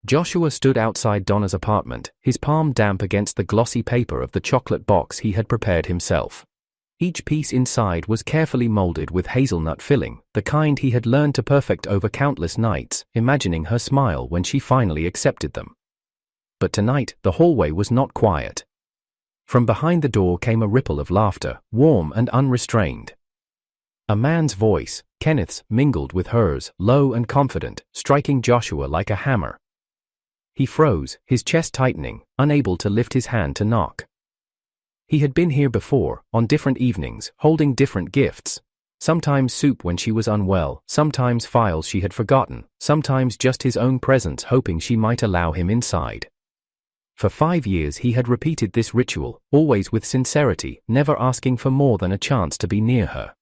Joshua stood outside Donna's apartment, his palm damp against the glossy paper of the chocolate box he had prepared himself. Each piece inside was carefully molded with hazelnut filling, the kind he had learned to perfect over countless nights, imagining her smile when she finally accepted them. But tonight, the hallway was not quiet. From behind the door came a ripple of laughter, warm and unrestrained. A man's voice, Kenneth's, mingled with hers, low and confident, striking Joshua like a hammer. He froze, his chest tightening, unable to lift his hand to knock. He had been here before, on different evenings, holding different gifts. Sometimes soup when she was unwell, sometimes files she had forgotten, sometimes just his own presence hoping she might allow him inside. For 5 years he had repeated this ritual, always with sincerity, never asking for more than a chance to be near her.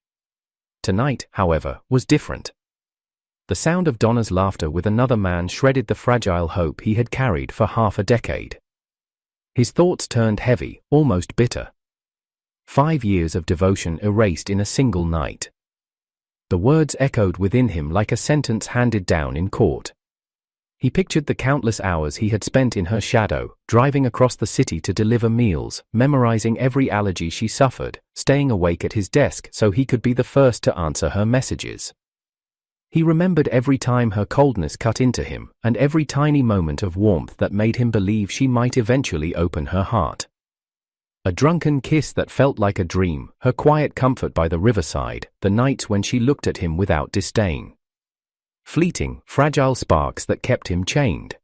Tonight, however, was different. The sound of Donna's laughter with another man shredded the fragile hope he had carried for half a decade. His thoughts turned heavy, almost bitter. 5 years of devotion erased in a single night. The words echoed within him like a sentence handed down in court. He pictured the countless hours he had spent in her shadow, driving across the city to deliver meals, memorizing every allergy she suffered, staying awake at his desk so he could be the first to answer her messages. He remembered every time her coldness cut into him, and every tiny moment of warmth that made him believe she might eventually open her heart. A drunken kiss that felt like a dream, her quiet comfort by the riverside, the nights when she looked at him without disdain. Fleeting, fragile sparks that kept him chained.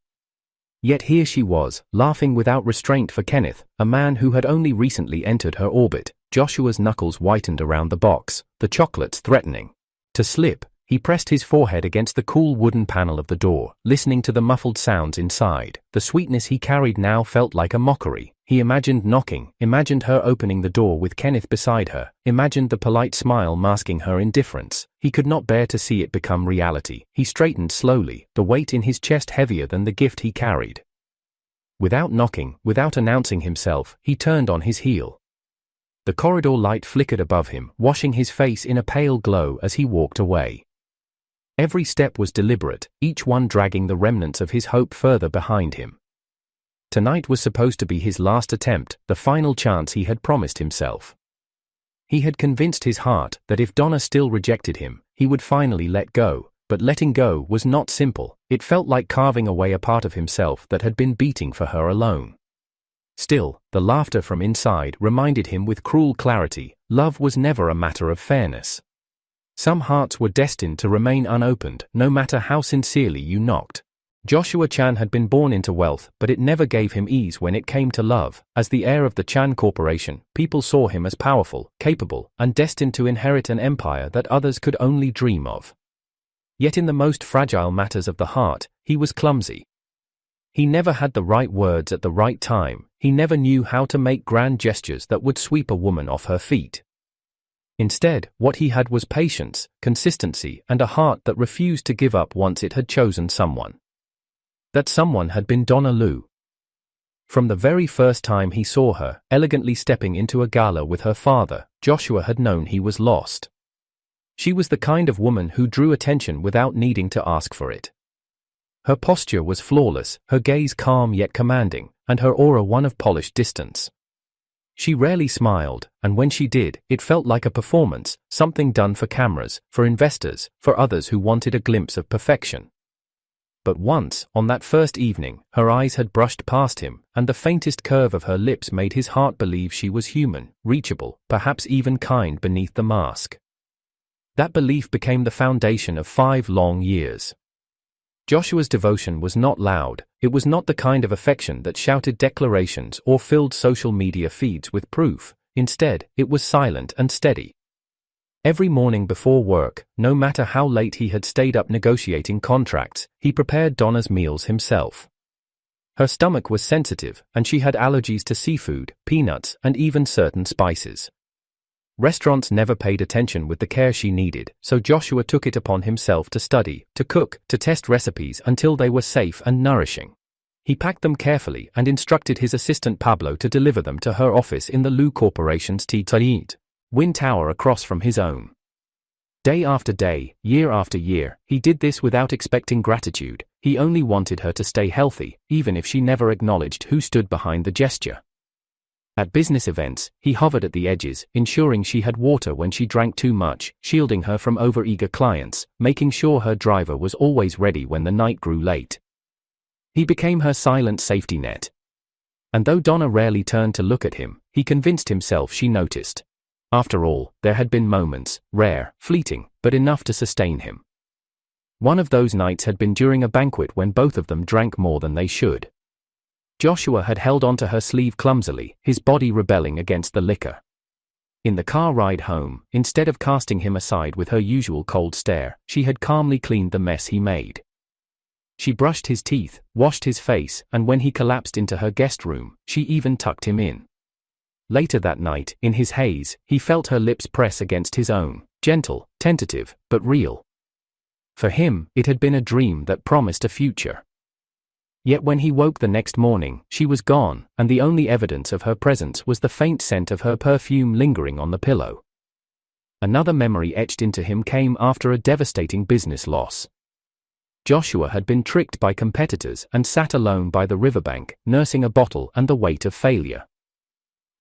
Yet here she was, laughing without restraint for Kenneth, a man who had only recently entered her orbit. Joshua's knuckles whitened around the box, the chocolates threatening to slip. He pressed his forehead against the cool wooden panel of the door, listening to the muffled sounds inside. The sweetness he carried now felt like a mockery. He imagined knocking, imagined her opening the door with Kenneth beside her, imagined the polite smile masking her indifference. He could not bear to see it become reality. He straightened slowly, the weight in his chest heavier than the gift he carried. Without knocking, without announcing himself, he turned on his heel. The corridor light flickered above him, washing his face in a pale glow as he walked away. Every step was deliberate, each one dragging the remnants of his hope further behind him. Tonight was supposed to be his last attempt, the final chance he had promised himself. He had convinced his heart that if Donna still rejected him, he would finally let go, but letting go was not simple. It felt like carving away a part of himself that had been beating for her alone. Still, the laughter from inside reminded him with cruel clarity, love was never a matter of fairness. Some hearts were destined to remain unopened, no matter how sincerely you knocked. Joshua Chan had been born into wealth, but it never gave him ease when it came to love. As the heir of the Chan Corporation, people saw him as powerful, capable, and destined to inherit an empire that others could only dream of. Yet in the most fragile matters of the heart, he was clumsy. He never had the right words at the right time. He never knew how to make grand gestures that would sweep a woman off her feet. Instead, what he had was patience, consistency, and a heart that refused to give up once it had chosen someone. That someone had been Donna Lu. From the very first time he saw her, elegantly stepping into a gala with her father, Joshua had known he was lost. She was the kind of woman who drew attention without needing to ask for it. Her posture was flawless, her gaze calm yet commanding, and her aura one of polished distance. She rarely smiled, and when she did, it felt like a performance, something done for cameras, for investors, for others who wanted a glimpse of perfection. But once, on that first evening, her eyes had brushed past him, and the faintest curve of her lips made his heart believe she was human, reachable, perhaps even kind beneath the mask. That belief became the foundation of 5 long years. Joshua's devotion was not loud. It was not the kind of affection that shouted declarations or filled social media feeds with proof. Instead, it was silent and steady. Every morning before work, no matter how late he had stayed up negotiating contracts, he prepared Donna's meals himself. Her stomach was sensitive, and she had allergies to seafood, peanuts, and even certain spices. Restaurants never paid attention with the care she needed, so Joshua took it upon himself to study, to cook, to test recipes until they were safe and nourishing. He packed them carefully and instructed his assistant Pablo to deliver them to her office in the Lu Corporation's Twin Tower across from his own. Day after day, year after year, he did this without expecting gratitude. He only wanted her to stay healthy, even if she never acknowledged who stood behind the gesture. At business events, he hovered at the edges, ensuring she had water when she drank too much, shielding her from overeager clients, making sure her driver was always ready when the night grew late. He became her silent safety net. And though Donna rarely turned to look at him, he convinced himself she noticed. After all, there had been moments, rare, fleeting, but enough to sustain him. One of those nights had been during a banquet when both of them drank more than they should. Joshua had held onto her sleeve clumsily, his body rebelling against the liquor. In the car ride home, instead of casting him aside with her usual cold stare, she had calmly cleaned the mess he made. She brushed his teeth, washed his face, and when he collapsed into her guest room, she even tucked him in. Later that night, in his haze, he felt her lips press against his own, gentle, tentative, but real. For him, it had been a dream that promised a future. Yet when he woke the next morning, she was gone, and the only evidence of her presence was the faint scent of her perfume lingering on the pillow. Another memory etched into him came after a devastating business loss. Joshua had been tricked by competitors and sat alone by the riverbank, nursing a bottle and the weight of failure.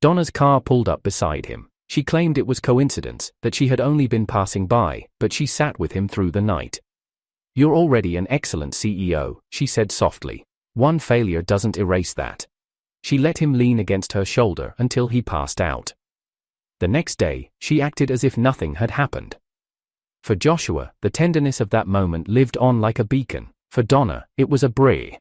Donna's car pulled up beside him. She claimed it was coincidence, that she had only been passing by, but she sat with him through the night. "You're already an excellent CEO," she said softly. "One failure doesn't erase that." She let him lean against her shoulder until he passed out. The next day, she acted as if nothing had happened. For Joshua, the tenderness of that moment lived on like a beacon. For Donna, it was a brief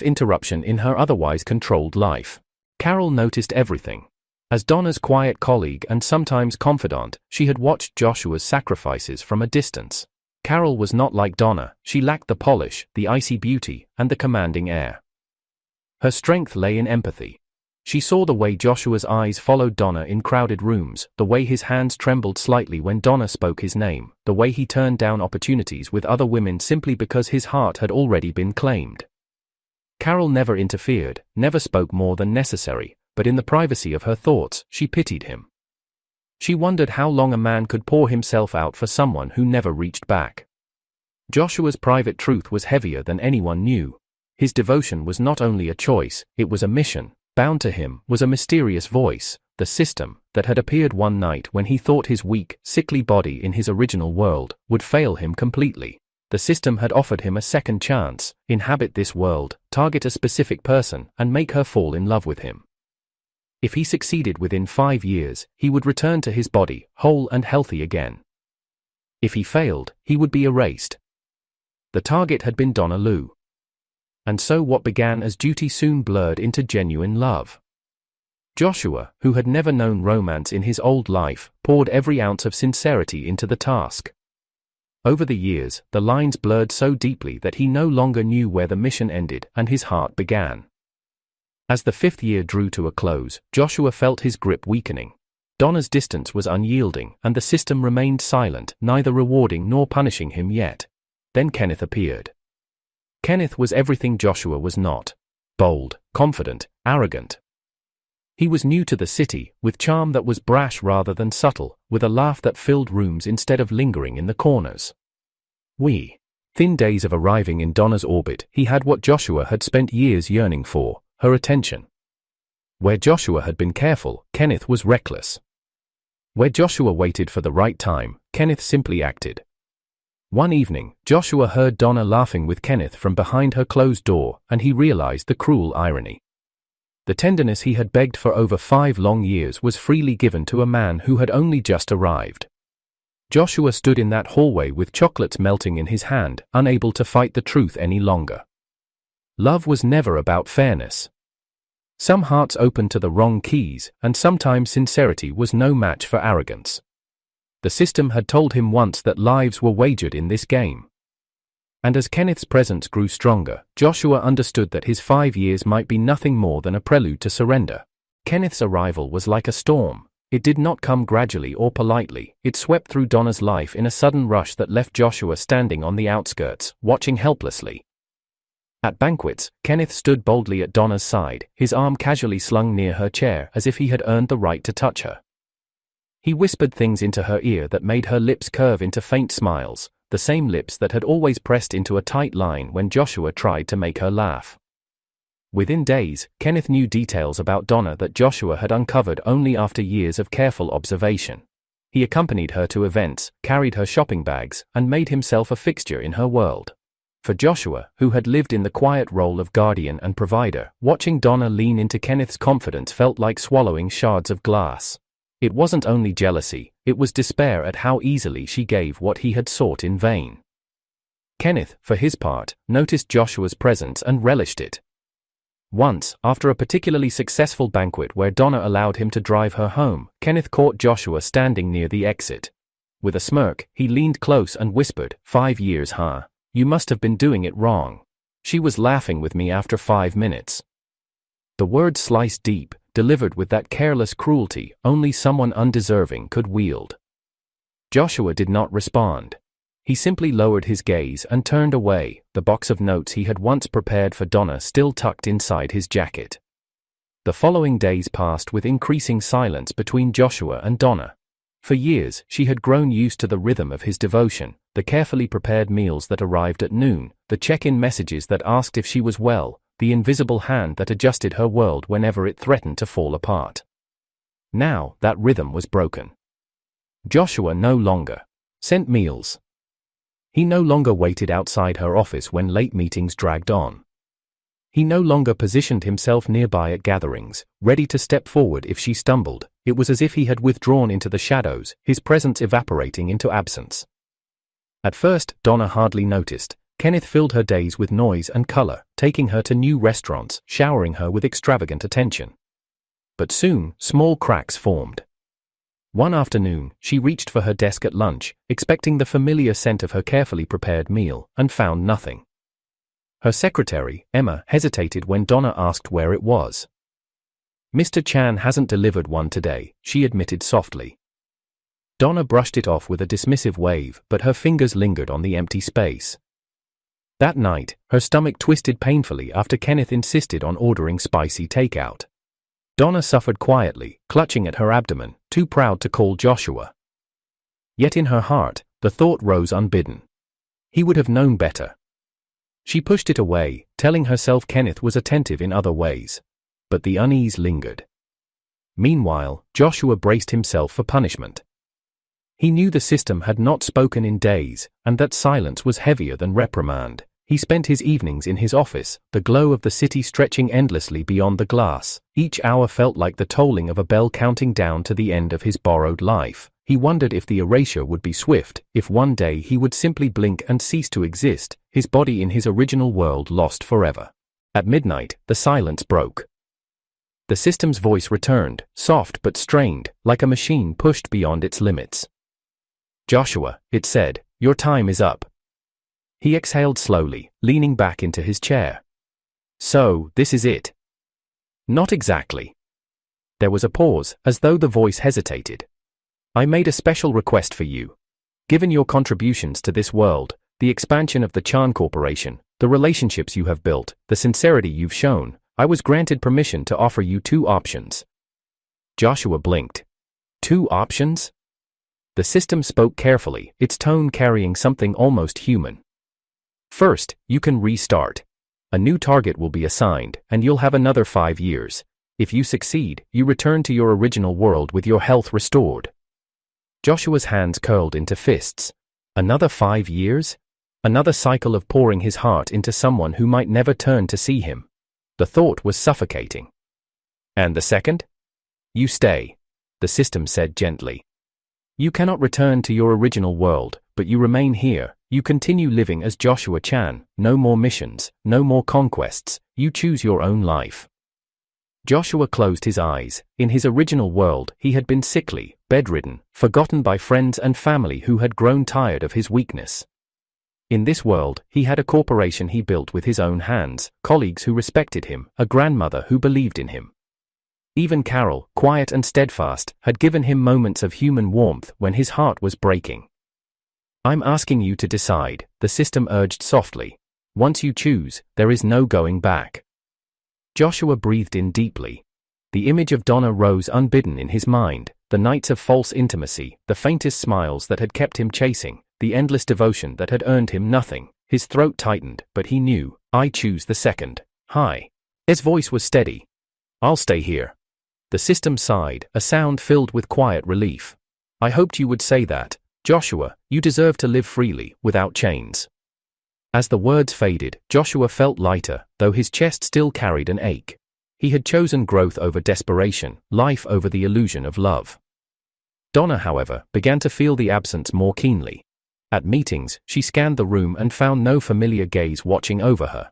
interruption in her otherwise controlled life. Carol noticed everything. As Donna's quiet colleague and sometimes confidant, she had watched Joshua's sacrifices from a distance. Carol was not like Donna. She lacked the polish, the icy beauty, and the commanding air. Her strength lay in empathy. She saw the way Joshua's eyes followed Donna in crowded rooms, the way his hands trembled slightly when Donna spoke his name, the way he turned down opportunities with other women simply because his heart had already been claimed. Carol never interfered, never spoke more than necessary, but in the privacy of her thoughts, she pitied him. She wondered how long a man could pour himself out for someone who never reached back. Joshua's private truth was heavier than anyone knew. His devotion was not only a choice, it was a mission. Bound to him was a mysterious voice, the system, that had appeared one night when he thought his weak, sickly body in his original world would fail him completely. The system had offered him a second chance: inhabit this world, target a specific person, and make her fall in love with him. If he succeeded within 5 years, he would return to his body, whole and healthy again. If he failed, he would be erased. The target had been Donna Lou. And so what began as duty soon blurred into genuine love. Joshua, who had never known romance in his old life, poured every ounce of sincerity into the task. Over the years, the lines blurred so deeply that he no longer knew where the mission ended and his heart began. As the 5th year drew to a close, Joshua felt his grip weakening. Donna's distance was unyielding, and the system remained silent, neither rewarding nor punishing him yet. Then Kenneth appeared. Kenneth was everything Joshua was not: bold, confident, arrogant. He was new to the city, with charm that was brash rather than subtle, with a laugh that filled rooms instead of lingering in the corners. Within days of arriving in Donna's orbit, he had what Joshua had spent years yearning for: her attention. Where Joshua had been careful, Kenneth was reckless. Where Joshua waited for the right time, Kenneth simply acted. One evening, Joshua heard Donna laughing with Kenneth from behind her closed door, and he realized the cruel irony. The tenderness he had begged for over 5 long years was freely given to a man who had only just arrived. Joshua stood in that hallway with chocolates melting in his hand, unable to fight the truth any longer. Love was never about fairness. Some hearts opened to the wrong keys, and sometimes sincerity was no match for arrogance. The system had told him once that lives were wagered in this game. And as Kenneth's presence grew stronger, Joshua understood that his 5 years might be nothing more than a prelude to surrender. Kenneth's arrival was like a storm. It did not come gradually or politely. It swept through Donna's life in a sudden rush that left Joshua standing on the outskirts, watching helplessly. At banquets, Kenneth stood boldly at Donna's side, his arm casually slung near her chair as if he had earned the right to touch her. He whispered things into her ear that made her lips curve into faint smiles, the same lips that had always pressed into a tight line when Joshua tried to make her laugh. Within days, Kenneth knew details about Donna that Joshua had uncovered only after years of careful observation. He accompanied her to events, carried her shopping bags, and made himself a fixture in her world. For Joshua, who had lived in the quiet role of guardian and provider, watching Donna lean into Kenneth's confidence felt like swallowing shards of glass. It wasn't only jealousy, it was despair at how easily she gave what he had sought in vain. Kenneth, for his part, noticed Joshua's presence and relished it. Once, after a particularly successful banquet where Donna allowed him to drive her home, Kenneth caught Joshua standing near the exit. With a smirk, he leaned close and whispered, "5 years, huh? You must have been doing it wrong. She was laughing with me after 5 minutes." The word sliced deep, delivered with that careless cruelty only someone undeserving could wield. Joshua did not respond. He simply lowered his gaze and turned away, the box of notes he had once prepared for Donna still tucked inside his jacket. The following days passed with increasing silence between Joshua and Donna. For years, she had grown used to the rhythm of his devotion, the carefully prepared meals that arrived at noon, the check-in messages that asked if she was well, the invisible hand that adjusted her world whenever it threatened to fall apart. Now, that rhythm was broken. Joshua no longer sent meals. He no longer waited outside her office when late meetings dragged on. He no longer positioned himself nearby at gatherings, ready to step forward if she stumbled. It was as if he had withdrawn into the shadows, his presence evaporating into absence. At first, Donna hardly noticed. Kenneth filled her days with noise and color, taking her to new restaurants, showering her with extravagant attention. But soon, small cracks formed. One afternoon, she reached for her desk at lunch, expecting the familiar scent of her carefully prepared meal, and found nothing. Her secretary, Emma, hesitated when Donna asked where it was. "Mr. Chan hasn't delivered one today," she admitted softly. Donna brushed it off with a dismissive wave, but her fingers lingered on the empty space. That night, her stomach twisted painfully after Kenneth insisted on ordering spicy takeout. Donna suffered quietly, clutching at her abdomen, too proud to call Joshua. Yet in her heart, the thought rose unbidden. He would have known better. She pushed it away, telling herself Kenneth was attentive in other ways. But the unease lingered. Meanwhile, Joshua braced himself for punishment. He knew the system had not spoken in days, and that silence was heavier than reprimand. He spent his evenings in his office, the glow of the city stretching endlessly beyond the glass. Each hour felt like the tolling of a bell counting down to the end of his borrowed life. He wondered if the erasure would be swift, if one day he would simply blink and cease to exist, his body in his original world lost forever. At midnight, the silence broke. The system's voice returned, soft but strained, like a machine pushed beyond its limits. "Joshua," it said, "your time is up." He exhaled slowly, leaning back into his chair. "So, this is it?" "Not exactly." There was a pause, as though the voice hesitated. "I made a special request for you. Given your contributions to this world, the expansion of the Chan Corporation, the relationships you have built, the sincerity you've shown, I was granted permission to offer you 2 options." Joshua blinked. 2 options? The system spoke carefully, its tone carrying something almost human. "First, you can restart. A new target will be assigned, and you'll have another 5 years. If you succeed, you return to your original world with your health restored." Joshua's hands curled into fists. Another 5 years? Another cycle of pouring his heart into someone who might never turn to see him. The thought was suffocating. "And the second?" "You stay," the system said gently. "You cannot return to your original world, but you remain here. You continue living as Joshua Chan, no more missions, no more conquests, you choose your own life." Joshua closed his eyes. In his original world, he had been sickly, bedridden, forgotten by friends and family who had grown tired of his weakness. In this world, he had a corporation he built with his own hands, colleagues who respected him, a grandmother who believed in him. Even Carol, quiet and steadfast, had given him moments of human warmth when his heart was breaking. "I'm asking you to decide," the system urged softly. "Once you choose, there is no going back." Joshua breathed in deeply. The image of Donna rose unbidden in his mind, the nights of false intimacy, the faintest smiles that had kept him chasing, the endless devotion that had earned him nothing. His throat tightened, but he knew. I choose the second. Hi. His voice was steady. I'll stay here. The system sighed, a sound filled with quiet relief. I hoped you would say that. Joshua, you deserve to live freely, without chains. As the words faded, Joshua felt lighter, though his chest still carried an ache. He had chosen growth over desperation, life over the illusion of love. Donna, however, began to feel the absence more keenly. At meetings, she scanned the room and found no familiar gaze watching over her.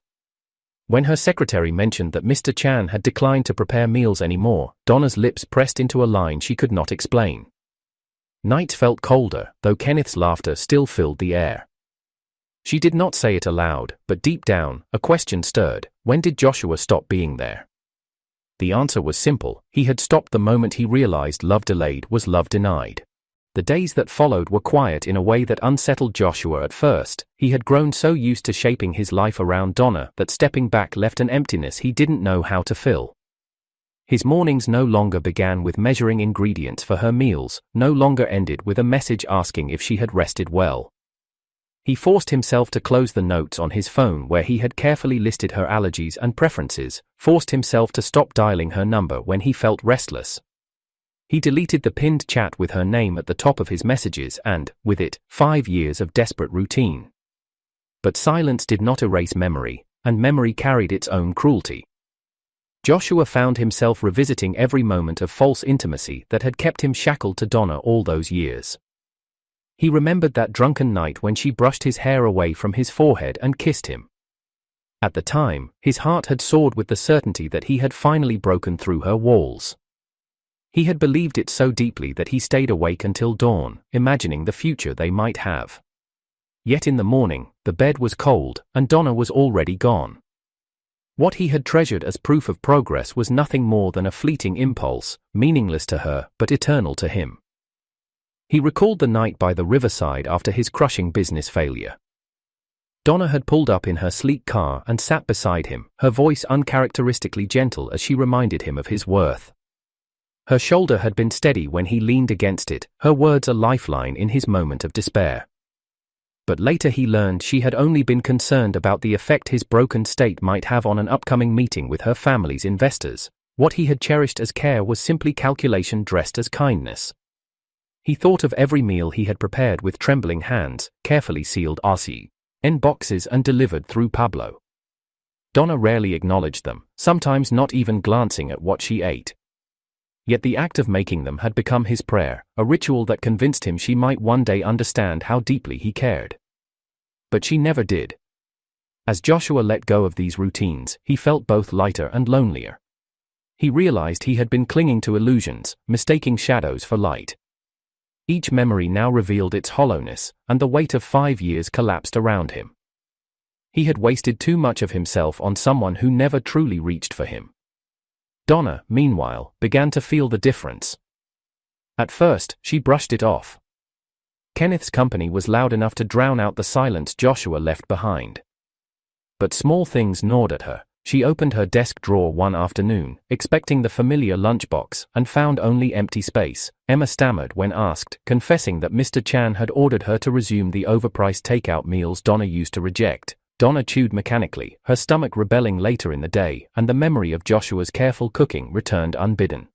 When her secretary mentioned that Mr. Chan had declined to prepare meals anymore, Donna's lips pressed into a line she could not explain. Nights felt colder, though Kenneth's laughter still filled the air. She did not say it aloud, but deep down, a question stirred. When did Joshua stop being there? The answer was simple. He had stopped the moment he realized love delayed was love denied. The days that followed were quiet in a way that unsettled Joshua at first. He had grown so used to shaping his life around Donna that stepping back left an emptiness he didn't know how to fill. His mornings no longer began with measuring ingredients for her meals, no longer ended with a message asking if she had rested well. He forced himself to close the notes on his phone where he had carefully listed her allergies and preferences, forced himself to stop dialing her number when he felt restless. He deleted the pinned chat with her name at the top of his messages and, with it, 5 years of desperate routine. But silence did not erase memory, and memory carried its own cruelty. Joshua found himself revisiting every moment of false intimacy that had kept him shackled to Donna all those years. He remembered that drunken night when she brushed his hair away from his forehead and kissed him. At the time, his heart had soared with the certainty that he had finally broken through her walls. He had believed it so deeply that he stayed awake until dawn, imagining the future they might have. Yet in the morning, the bed was cold, and Donna was already gone. What he had treasured as proof of progress was nothing more than a fleeting impulse, meaningless to her, but eternal to him. He recalled the night by the riverside after his crushing business failure. Donna had pulled up in her sleek car and sat beside him, her voice uncharacteristically gentle as she reminded him of his worth. Her shoulder had been steady when he leaned against it, her words a lifeline in his moment of despair. But later he learned she had only been concerned about the effect his broken state might have on an upcoming meeting with her family's investors. What he had cherished as care was simply calculation dressed as kindness. He thought of every meal he had prepared with trembling hands, carefully sealed in boxes and delivered through Pablo. Donna rarely acknowledged them, sometimes not even glancing at what she ate. Yet the act of making them had become his prayer, a ritual that convinced him she might one day understand how deeply he cared. But she never did. As Joshua let go of these routines, he felt both lighter and lonelier. He realized he had been clinging to illusions, mistaking shadows for light. Each memory now revealed its hollowness, and the weight of 5 years collapsed around him. He had wasted too much of himself on someone who never truly reached for him. Donna, meanwhile, began to feel the difference. At first, she brushed it off. Kenneth's company was loud enough to drown out the silence Joshua left behind. But small things gnawed at her. She opened her desk drawer one afternoon, expecting the familiar lunchbox, and found only empty space. Emma stammered when asked, confessing that Mr. Chan had ordered her to resume the overpriced takeout meals Donna used to reject. Donna chewed mechanically, her stomach rebelling later in the day, and the memory of Joshua's careful cooking returned unbidden.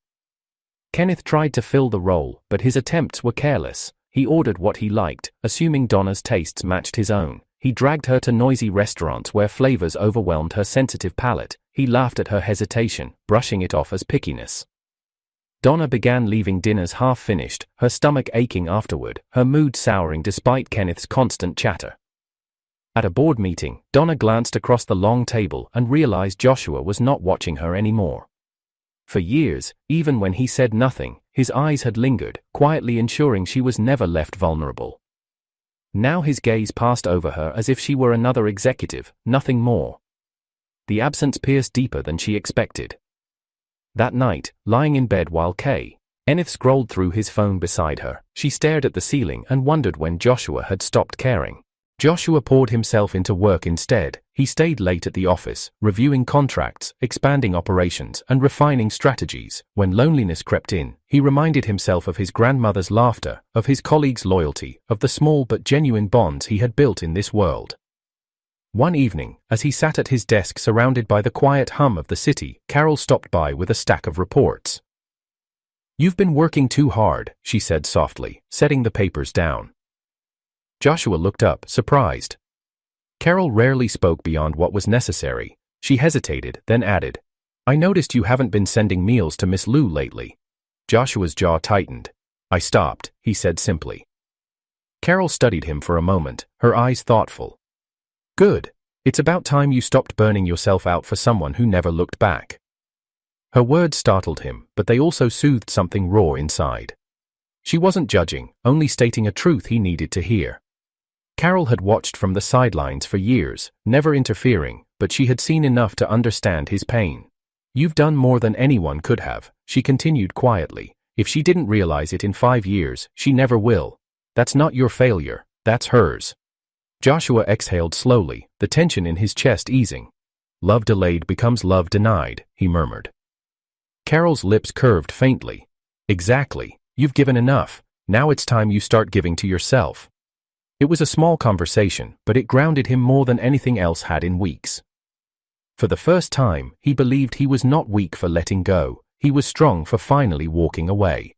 Kenneth tried to fill the role, but his attempts were careless. He ordered what he liked, assuming Donna's tastes matched his own. He dragged her to noisy restaurants where flavors overwhelmed her sensitive palate. He laughed at her hesitation, brushing it off as pickiness. Donna began leaving dinners half-finished, her stomach aching afterward, her mood souring despite Kenneth's constant chatter. At a board meeting, Donna glanced across the long table and realized Joshua was not watching her anymore. For years, even when he said nothing, his eyes had lingered, quietly ensuring she was never left vulnerable. Now his gaze passed over her as if she were another executive, nothing more. The absence pierced deeper than she expected. That night, lying in bed while Kenneth scrolled through his phone beside her, she stared at the ceiling and wondered when Joshua had stopped caring. Joshua poured himself into work instead. He stayed late at the office, reviewing contracts, expanding operations, and refining strategies. When loneliness crept in, he reminded himself of his grandmother's laughter, of his colleagues' loyalty, of the small but genuine bonds he had built in this world. One evening, as he sat at his desk surrounded by the quiet hum of the city, Carol stopped by with a stack of reports. "You've been working too hard," she said softly, setting the papers down. Joshua looked up, surprised. Carol rarely spoke beyond what was necessary. She hesitated, then added, "I noticed you haven't been sending meals to Miss Lou lately." Joshua's jaw tightened. "I stopped," he said simply. Carol studied him for a moment, her eyes thoughtful. "Good. It's about time you stopped burning yourself out for someone who never looked back." Her words startled him, but they also soothed something raw inside. She wasn't judging, only stating a truth he needed to hear. Carol had watched from the sidelines for years, never interfering, but she had seen enough to understand his pain. "You've done more than anyone could have," she continued quietly. "If she didn't realize it in 5 years, she never will. That's not your failure, that's hers." Joshua exhaled slowly, the tension in his chest easing. "Love delayed becomes love denied," he murmured. Carol's lips curved faintly. "Exactly. You've given enough. Now it's time you start giving to yourself." It was a small conversation, but it grounded him more than anything else had in weeks. For the first time, he believed he was not weak for letting go, he was strong for finally walking away.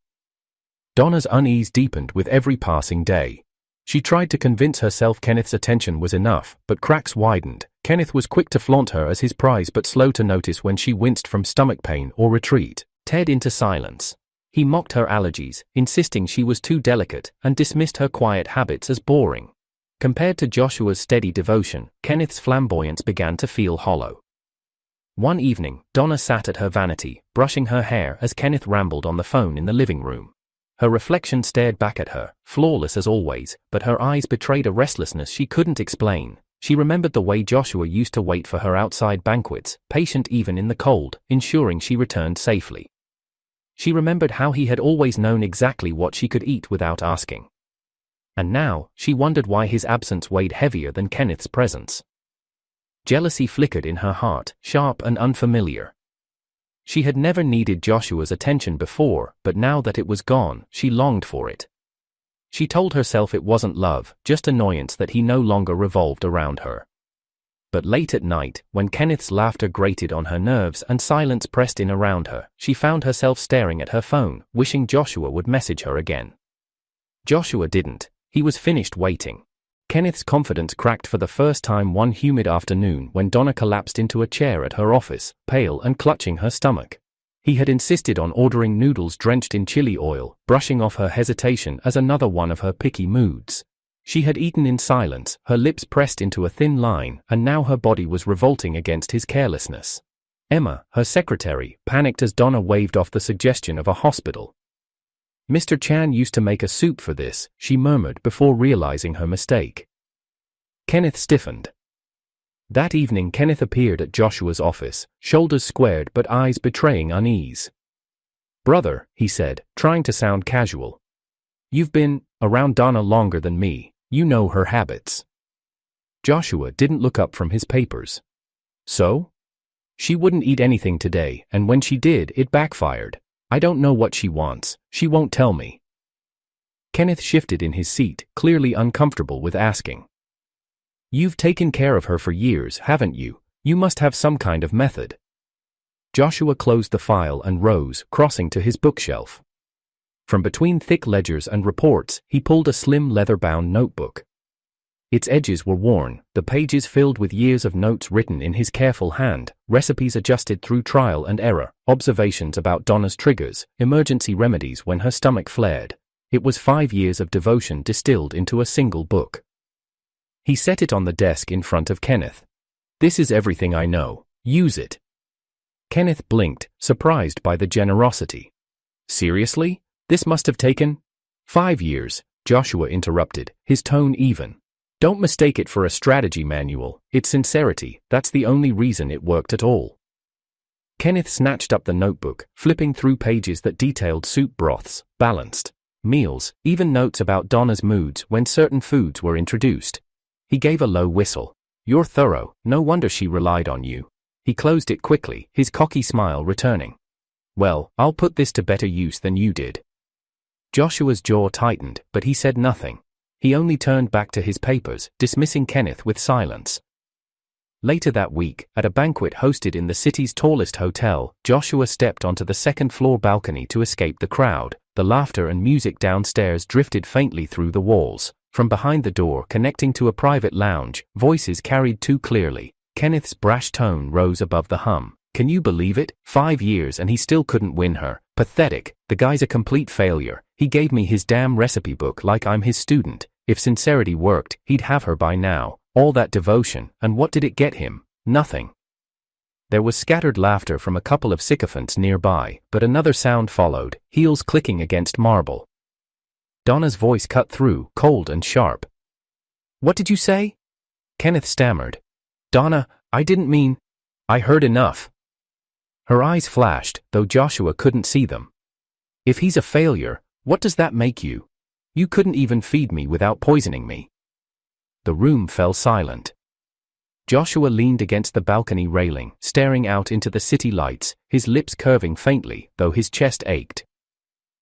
Donna's unease deepened with every passing day. She tried to convince herself Kenneth's attention was enough, but cracks widened. Kenneth was quick to flaunt her as his prize but slow to notice when she winced from stomach pain or retreat. Teared into silence. He mocked her allergies, insisting she was too delicate, and dismissed her quiet habits as boring. Compared to Joshua's steady devotion, Kenneth's flamboyance began to feel hollow. One evening, Donna sat at her vanity, brushing her hair as Kenneth rambled on the phone in the living room. Her reflection stared back at her, flawless as always, but her eyes betrayed a restlessness she couldn't explain. She remembered the way Joshua used to wait for her outside banquets, patient even in the cold, ensuring she returned safely. She remembered how he had always known exactly what she could eat without asking. And now, she wondered why his absence weighed heavier than Kenneth's presence. Jealousy flickered in her heart, sharp and unfamiliar. She had never needed Joshua's attention before, but now that it was gone, she longed for it. She told herself it wasn't love, just annoyance that he no longer revolved around her. But late at night, when Kenneth's laughter grated on her nerves and silence pressed in around her, she found herself staring at her phone, wishing Joshua would message her again. Joshua didn't. He was finished waiting. Kenneth's confidence cracked for the first time one humid afternoon when Donna collapsed into a chair at her office, pale and clutching her stomach. He had insisted on ordering noodles drenched in chili oil, brushing off her hesitation as another one of her picky moods. She had eaten in silence, her lips pressed into a thin line, and now her body was revolting against his carelessness. Emma, her secretary, panicked as Donna waved off the suggestion of a hospital. "Mr. Chan used to make a soup for this," she murmured before realizing her mistake. Kenneth stiffened. That evening Kenneth appeared at Joshua's office, shoulders squared but eyes betraying unease. "Brother," he said, trying to sound casual. "You've been around Donna longer than me. You know her habits." Joshua didn't look up from his papers. "So?" "She wouldn't eat anything today, and when she did, it backfired. I don't know what she wants. She won't tell me." Kenneth shifted in his seat, clearly uncomfortable with asking. "You've taken care of her for years, haven't you? You must have some kind of method." Joshua closed the file and rose, crossing to his bookshelf. From between thick ledgers and reports, he pulled a slim leather-bound notebook. Its edges were worn, the pages filled with years of notes written in his careful hand, recipes adjusted through trial and error, observations about Donna's triggers, emergency remedies when her stomach flared. It was 5 years of devotion distilled into a single book. He set it on the desk in front of Kenneth. "This is everything I know. Use it." Kenneth blinked, surprised by the generosity. "Seriously? This must have taken 5 years, Joshua interrupted, his tone even. "Don't mistake it for a strategy manual, it's sincerity, that's the only reason it worked at all." Kenneth snatched up the notebook, flipping through pages that detailed soup broths, balanced meals, even notes about Donna's moods when certain foods were introduced. He gave a low whistle. You're thorough, no wonder she relied on you. He closed it quickly, his cocky smile returning. Well, I'll put this to better use than you did. Joshua's jaw tightened, but he said nothing. He only turned back to his papers, dismissing Kenneth with silence. Later that week, at a banquet hosted in the city's tallest hotel, Joshua stepped onto the second-floor balcony to escape the crowd. The laughter and music downstairs drifted faintly through the walls. From behind the door connecting to a private lounge, voices carried too clearly. Kenneth's brash tone rose above the hum. Can you believe it? 5 years and he still couldn't win her. Pathetic. The guy's a complete failure. He gave me his damn recipe book like I'm his student. If sincerity worked, he'd have her by now. All that devotion, and what did it get him? Nothing. There was scattered laughter from a couple of sycophants nearby, but another sound followed, heels clicking against marble. Donna's voice cut through, cold and sharp. What did you say? Kenneth stammered. Donna, I didn't mean. I heard enough. Her eyes flashed, though Joshua couldn't see them. If he's a failure, what does that make you? You couldn't even feed me without poisoning me. The room fell silent. Joshua leaned against the balcony railing, staring out into the city lights, his lips curving faintly, though his chest ached.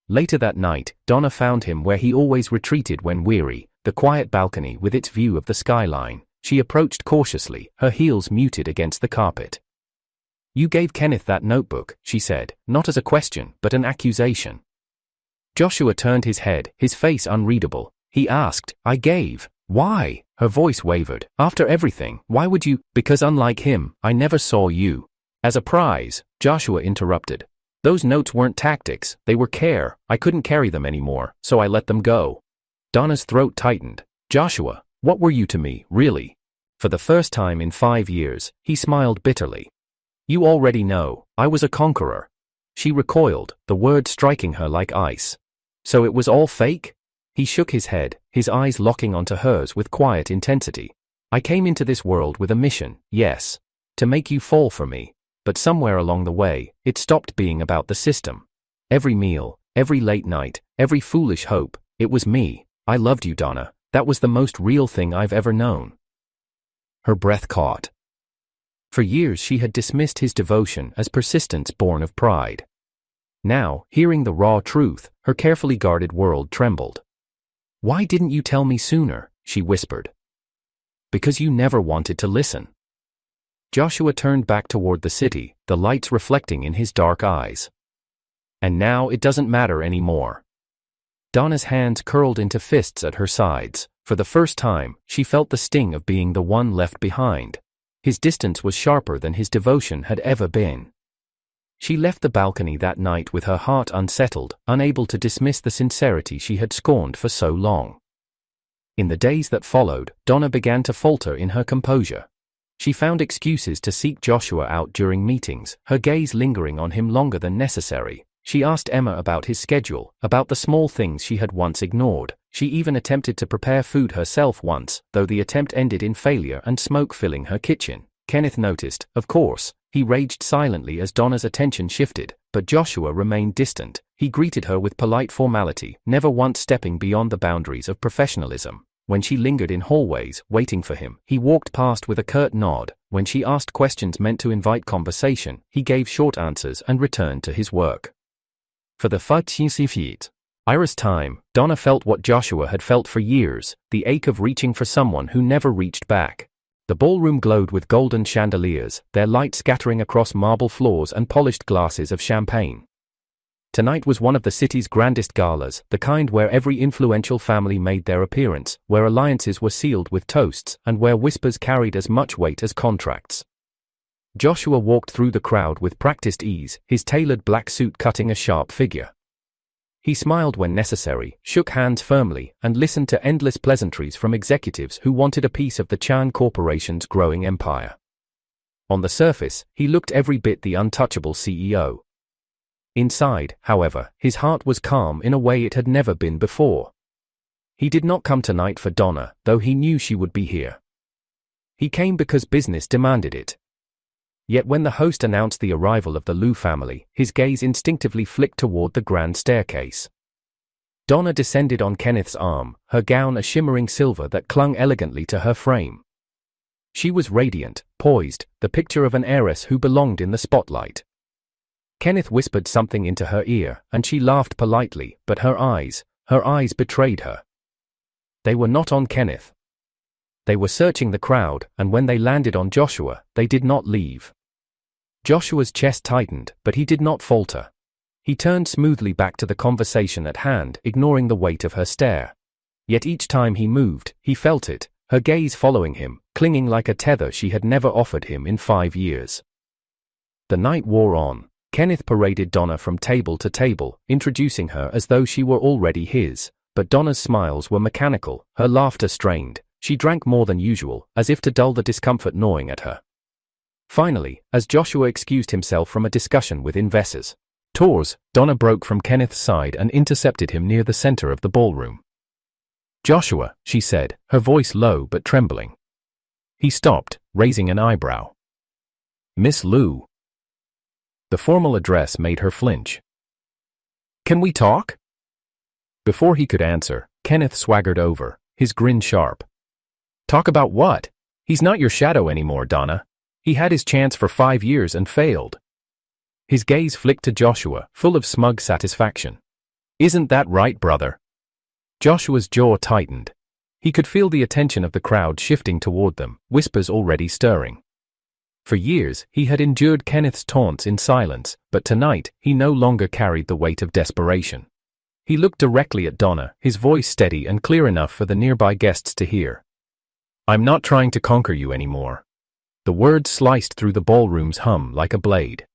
Later that night, Donna found him where he always retreated when weary, the quiet balcony with its view of the skyline. She approached cautiously, her heels muted against the carpet. You gave Kenneth that notebook, she said, not as a question, but an accusation. Joshua turned his head, his face unreadable. He asked, I gave. Why? Her voice wavered. After everything, why would you? Because unlike him, I never saw you as a prize, Joshua interrupted. Those notes weren't tactics, they were care. I couldn't carry them anymore, so I let them go. Donna's throat tightened. Joshua, what were you to me, really? For the first time in 5 years, he smiled bitterly. You already know, I was a conqueror. She recoiled, the word striking her like ice. So it was all fake? He shook his head, his eyes locking onto hers with quiet intensity. I came into this world with a mission, yes. To make you fall for me. But somewhere along the way, it stopped being about the system. Every meal, every late night, every foolish hope, it was me. I loved you, Donna. That was the most real thing I've ever known. Her breath caught. For years she had dismissed his devotion as persistence born of pride. Now, hearing the raw truth, her carefully guarded world trembled. Why didn't you tell me sooner? She whispered. Because you never wanted to listen. Joshua turned back toward the city, the lights reflecting in his dark eyes. And now it doesn't matter anymore. Donna's hands curled into fists at her sides. For the first time, she felt the sting of being the one left behind. His distance was sharper than his devotion had ever been. She left the balcony that night with her heart unsettled, unable to dismiss the sincerity she had scorned for so long. In the days that followed, Donna began to falter in her composure. She found excuses to seek Joshua out during meetings, her gaze lingering on him longer than necessary. She asked Emma about his schedule, about the small things she had once ignored. She even attempted to prepare food herself once, though the attempt ended in failure and smoke filling her kitchen. Kenneth noticed, of course. He raged silently as Donna's attention shifted, but Joshua remained distant. He greeted her with polite formality, never once stepping beyond the boundaries of professionalism. When she lingered in hallways, waiting for him, he walked past with a curt nod. When she asked questions meant to invite conversation, he gave short answers and returned to his work. For the 15 feet. Ira's time, Donna felt what Joshua had felt for years, the ache of reaching for someone who never reached back. The ballroom glowed with golden chandeliers, their light scattering across marble floors and polished glasses of champagne. Tonight was one of the city's grandest galas, the kind where every influential family made their appearance, where alliances were sealed with toasts, and where whispers carried as much weight as contracts. Joshua walked through the crowd with practiced ease, his tailored black suit cutting a sharp figure. He smiled when necessary, shook hands firmly, and listened to endless pleasantries from executives who wanted a piece of the Chan Corporation's growing empire. On the surface, he looked every bit the untouchable CEO. Inside, however, his heart was calm in a way it had never been before. He did not come tonight for Donna, though he knew she would be here. He came because business demanded it. Yet when the host announced the arrival of the Liu family, his gaze instinctively flicked toward the grand staircase. Donna descended on Kenneth's arm, her gown a shimmering silver that clung elegantly to her frame. She was radiant, poised, the picture of an heiress who belonged in the spotlight. Kenneth whispered something into her ear, and she laughed politely, but her eyes betrayed her. They were not on Kenneth. They were searching the crowd, and when they landed on Joshua, they did not leave. Joshua's chest tightened, but he did not falter. He turned smoothly back to the conversation at hand, ignoring the weight of her stare. Yet each time he moved, he felt it, her gaze following him, clinging like a tether she had never offered him in 5 years. The night wore on. Kenneth paraded Donna from table to table, introducing her as though she were already his, but Donna's smiles were mechanical, her laughter strained. She drank more than usual, as if to dull the discomfort gnawing at her. Finally, as Joshua excused himself from a discussion with investors, Donna broke from Kenneth's side and intercepted him near the center of the ballroom. "Joshua," she said, her voice low but trembling. He stopped, raising an eyebrow. "Miss Liu." The formal address made her flinch. "Can we talk?" Before he could answer, Kenneth swaggered over, his grin sharp. "Talk about what? He's not your shadow anymore, Donna. He had his chance for 5 years and failed." His gaze flicked to Joshua, full of smug satisfaction. "Isn't that right, brother?" Joshua's jaw tightened. He could feel the attention of the crowd shifting toward them, whispers already stirring. For years, he had endured Kenneth's taunts in silence, but tonight, he no longer carried the weight of desperation. He looked directly at Donna, his voice steady and clear enough for the nearby guests to hear. "I'm not trying to conquer you anymore." The words sliced through the ballroom's hum like a blade.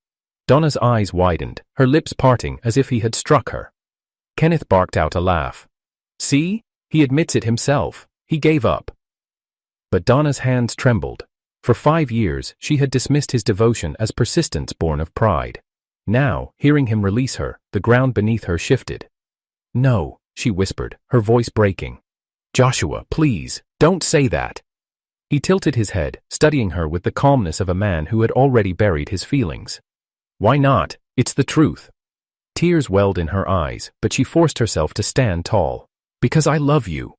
Donna's eyes widened, her lips parting as if he had struck her. Kenneth barked out a laugh. "See? He admits it himself. He gave up." But Donna's hands trembled. For 5 years, she had dismissed his devotion as persistence born of pride. Now, hearing him release her, the ground beneath her shifted. "No," she whispered, her voice breaking. "Joshua, please, don't say that." He tilted his head, studying her with the calmness of a man who had already buried his feelings. "Why not? It's the truth." Tears welled in her eyes, but she forced herself to stand tall. "Because I love you."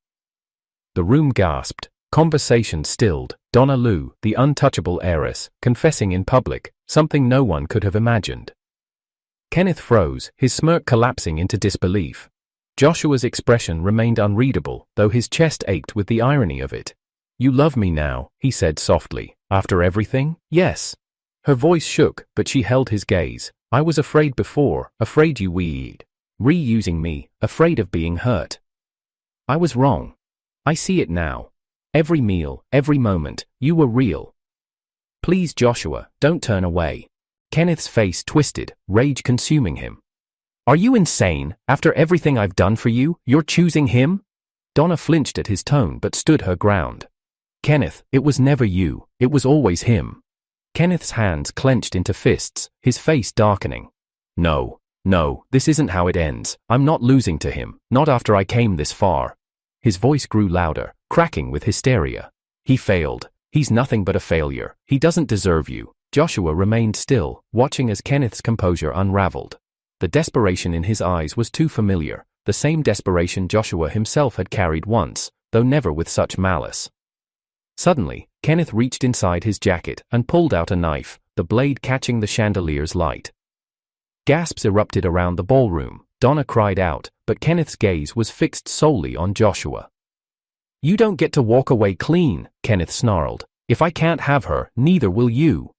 The room gasped. Conversation stilled. Donna Liu, the untouchable heiress, confessing in public, something no one could have imagined. Kenneth froze, his smirk collapsing into disbelief. Joshua's expression remained unreadable, though his chest ached with the irony of it. "You love me now," he said softly. "After everything?" "Yes." Her voice shook, but she held his gaze. "I was afraid before, afraid you we'd reusing me, afraid of being hurt. I was wrong. I see it now. Every meal, every moment, you were real. Please, Joshua, don't turn away." Kenneth's face twisted, rage consuming him. "Are you insane? After everything I've done for you, you're choosing him?" Donna flinched at his tone but stood her ground. "Kenneth, it was never you, it was always him." Kenneth's hands clenched into fists, his face darkening. No, this isn't how it ends. I'm not losing to him, not after I came this far." His voice grew louder, cracking with hysteria. "He failed. He's nothing but a failure. He doesn't deserve you." Joshua remained still, watching as Kenneth's composure unraveled. The desperation in his eyes was too familiar, the same desperation Joshua himself had carried once, though never with such malice. Suddenly, Kenneth reached inside his jacket and pulled out a knife, the blade catching the chandelier's light. Gasps erupted around the ballroom. Donna cried out, but Kenneth's gaze was fixed solely on Joshua. "You don't get to walk away clean," Kenneth snarled. "If I can't have her, neither will you."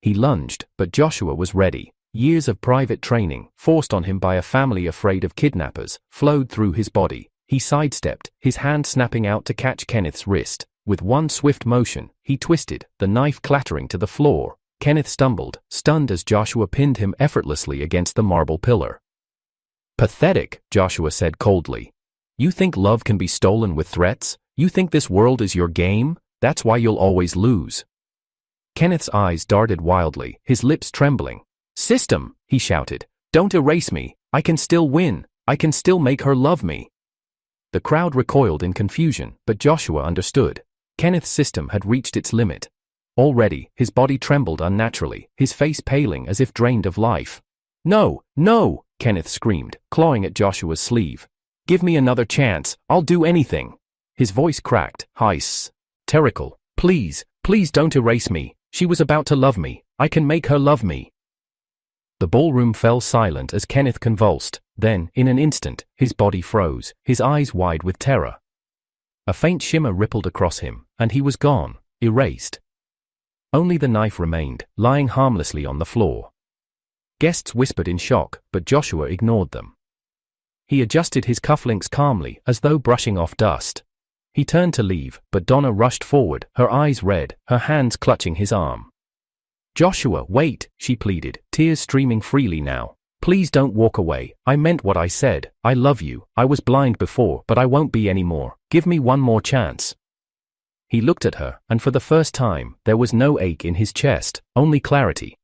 He lunged, but Joshua was ready. Years of private training, forced on him by a family afraid of kidnappers, flowed through his body. He sidestepped, his hand snapping out to catch Kenneth's wrist. With one swift motion, he twisted, the knife clattering to the floor. Kenneth stumbled, stunned as Joshua pinned him effortlessly against the marble pillar. "Pathetic," Joshua said coldly. "You think love can be stolen with threats? You think this world is your game? That's why you'll always lose." Kenneth's eyes darted wildly, his lips trembling. "System," he shouted, "don't erase me. I can still win. I can still make her love me." The crowd recoiled in confusion, but Joshua understood. Kenneth's system had reached its limit. Already, his body trembled unnaturally, his face paling as if drained of life. No, Kenneth screamed, clawing at Joshua's sleeve. "Give me another chance, I'll do anything." His voice cracked. "Hysterical. Please, please don't erase me. She was about to love me. I can make her love me." The ballroom fell silent as Kenneth convulsed. Then, in an instant, his body froze, his eyes wide with terror. A faint shimmer rippled across him, and he was gone, erased. Only the knife remained, lying harmlessly on the floor. Guests whispered in shock, but Joshua ignored them. He adjusted his cufflinks calmly, as though brushing off dust. He turned to leave, but Donna rushed forward, her eyes red, her hands clutching his arm. "Joshua, wait," she pleaded, tears streaming freely now. "Please don't walk away. I meant what I said. I love you. I was blind before, but I won't be anymore. Give me one more chance." He looked at her, and for the first time, there was no ache in his chest, only clarity.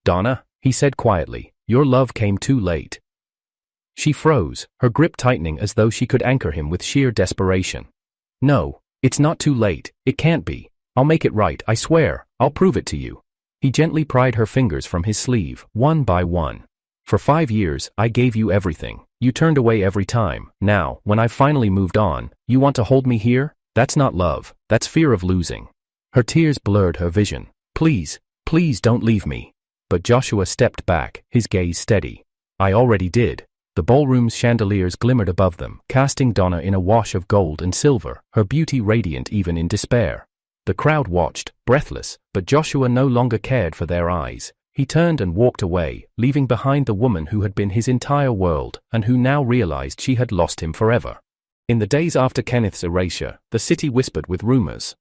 "Donna," he said quietly, "your love came too late." She froze, her grip tightening as though she could anchor him with sheer desperation. "No, it's not too late. It can't be. I'll make it right, I swear. I'll prove it to you." He gently pried her fingers from his sleeve, one by one. "For 5 years, I gave you everything. You turned away every time. Now, when I've finally moved on, you want to hold me here? That's not love, that's fear of losing." Her tears blurred her vision. "Please, please don't leave me." But Joshua stepped back, his gaze steady. "I already did." The ballroom's chandeliers glimmered above them, casting Donna in a wash of gold and silver, her beauty radiant even in despair. The crowd watched, breathless, but Joshua no longer cared for their eyes. He turned and walked away, leaving behind the woman who had been his entire world, and who now realized she had lost him forever. In the days after Kenneth's erasure, the city whispered with rumors.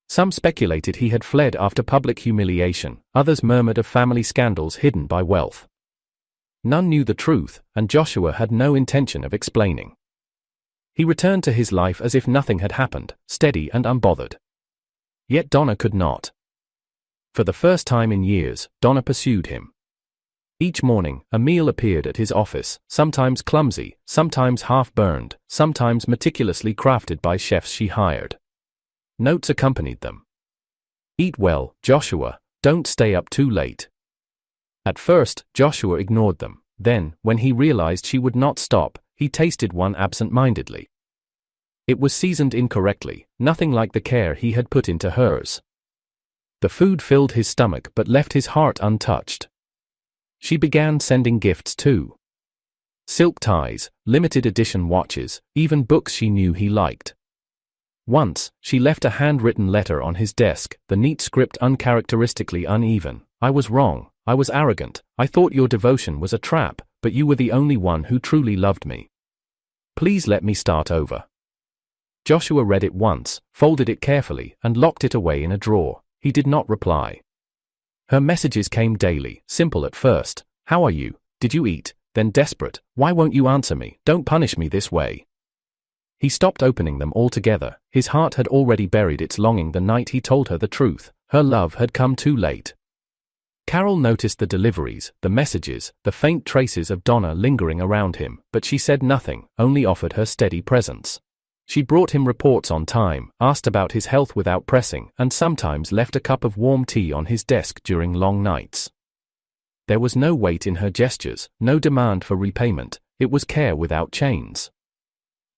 Some speculated he had fled after public humiliation, others murmured of family scandals hidden by wealth. None knew the truth, and Joshua had no intention of explaining. He returned to his life as if nothing had happened, steady and unbothered. Yet Donna could not. For the first time in years, Donna pursued him. Each morning, a meal appeared at his office, sometimes clumsy, sometimes half-burned, sometimes meticulously crafted by chefs she hired. Notes accompanied them. "Eat well, Joshua, don't stay up too late." At first, Joshua ignored them. Then, when he realized she would not stop, he tasted one absent-mindedly. It was seasoned incorrectly, nothing like the care he had put into hers. The food filled his stomach but left his heart untouched. She began sending gifts too. Silk ties, limited edition watches, even books she knew he liked. Once, she left a handwritten letter on his desk, the neat script uncharacteristically uneven. "I was wrong, I was arrogant, I thought your devotion was a trap, but you were the only one who truly loved me. Please let me start over." Joshua read it once, folded it carefully, and locked it away in a drawer. He did not reply. Her messages came daily, simple at first. "How are you? Did you eat?" Then desperate, "Why won't you answer me? Don't punish me this way." He stopped opening them altogether. His heart had already buried its longing the night he told her the truth. Her love had come too late. Carol noticed the deliveries, the messages, the faint traces of Donna lingering around him, but she said nothing, only offered her steady presence. She brought him reports on time, asked about his health without pressing, and sometimes left a cup of warm tea on his desk during long nights. There was no weight in her gestures, no demand for repayment. It was care without chains.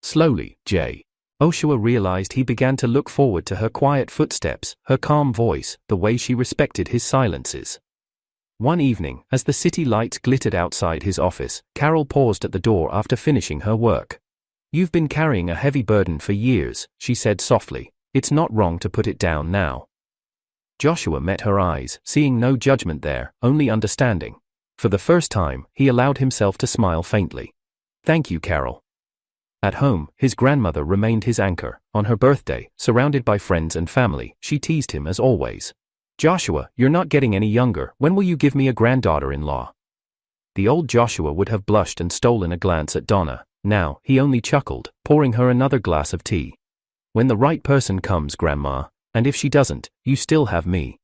Slowly, Joshua realized he began to look forward to her quiet footsteps, her calm voice, the way she respected his silences. One evening, as the city lights glittered outside his office, Carol paused at the door after finishing her work. "You've been carrying a heavy burden for years," she said softly. "It's not wrong to put it down now." Joshua met her eyes, seeing no judgment there, only understanding. For the first time, he allowed himself to smile faintly. "Thank you, Carol." At home, his grandmother remained his anchor. On her birthday, surrounded by friends and family, she teased him as always. "Joshua, you're not getting any younger. When will you give me a granddaughter-in-law?" The old Joshua would have blushed and stolen a glance at Donna. Now, he only chuckled, pouring her another glass of tea. "When the right person comes, Grandma, and if she doesn't, you still have me."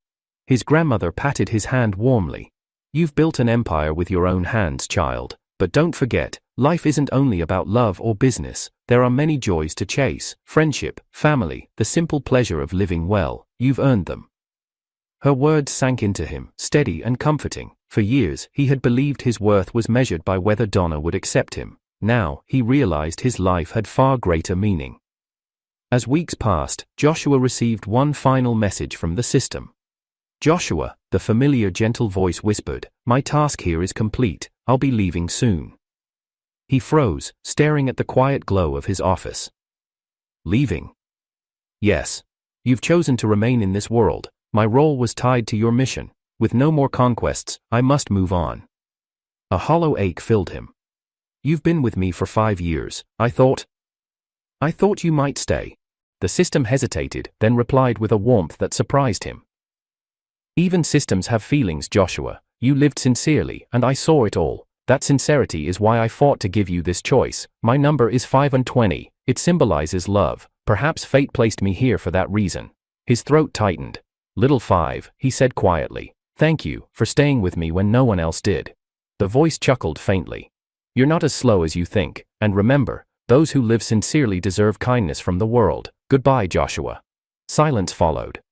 His grandmother patted his hand warmly. "You've built an empire with your own hands, child, but don't forget, life isn't only about love or business. There are many joys to chase: friendship, family, the simple pleasure of living well. You've earned them." Her words sank into him, steady and comforting. For years, he had believed his worth was measured by whether Donna would accept him. Now, he realized his life had far greater meaning. As weeks passed, Joshua received one final message from the system. "Joshua," the familiar gentle voice whispered, "my task here is complete. I'll be leaving soon." He froze, staring at the quiet glow of his office. "Leaving?" "Yes. You've chosen to remain in this world. My role was tied to your mission. With no more conquests, I must move on." A hollow ache filled him. "You've been with me for 5 years. I thought you might stay." The system hesitated, then replied with a warmth that surprised him. "Even systems have feelings, Joshua. You lived sincerely, and I saw it all. That sincerity is why I fought to give you this choice. My number is 5 and 20. It symbolizes love. Perhaps fate placed me here for that reason." His throat tightened. "Little 5, he said quietly. "Thank you for staying with me when no one else did." The voice chuckled faintly. "You're not as slow as you think, and remember, those who live sincerely deserve kindness from the world. Goodbye, Joshua." Silence followed.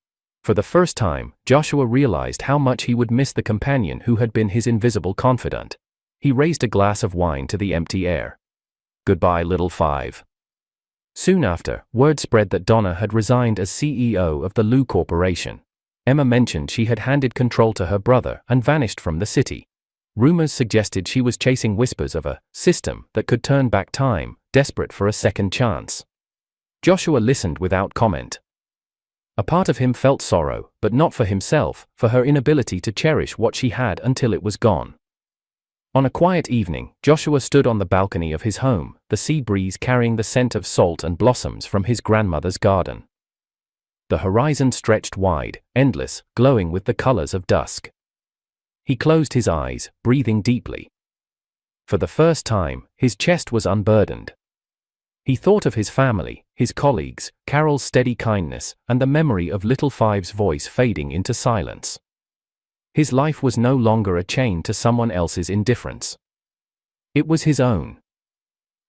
For the first time, Joshua realized how much he would miss the companion who had been his invisible confidant. He raised a glass of wine to the empty air. "Goodbye, little 5. Soon after, word spread that Donna had resigned as CEO of the Lou Corporation. Emma mentioned she had handed control to her brother and vanished from the city. Rumors suggested she was chasing whispers of a system that could turn back time, desperate for a second chance. Joshua listened without comment. A part of him felt sorrow, but not for himself, for her inability to cherish what she had until it was gone. On a quiet evening, Joshua stood on the balcony of his home, the sea breeze carrying the scent of salt and blossoms from his grandmother's garden. The horizon stretched wide, endless, glowing with the colors of dusk. He closed his eyes, breathing deeply. For the first time, his chest was unburdened. He thought of his family, his colleagues, Carol's steady kindness, and the memory of little 5's voice fading into silence. His life was no longer a chain to someone else's indifference. It was his own.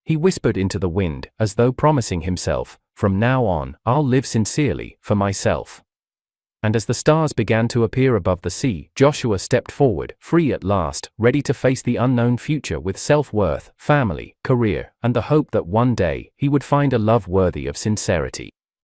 He whispered into the wind, as though promising himself, "From now on, I'll live sincerely, for myself." And as the stars began to appear above the sea, Joshua stepped forward, free at last, ready to face the unknown future with self-worth, family, career, and the hope that one day, he would find a love worthy of sincerity.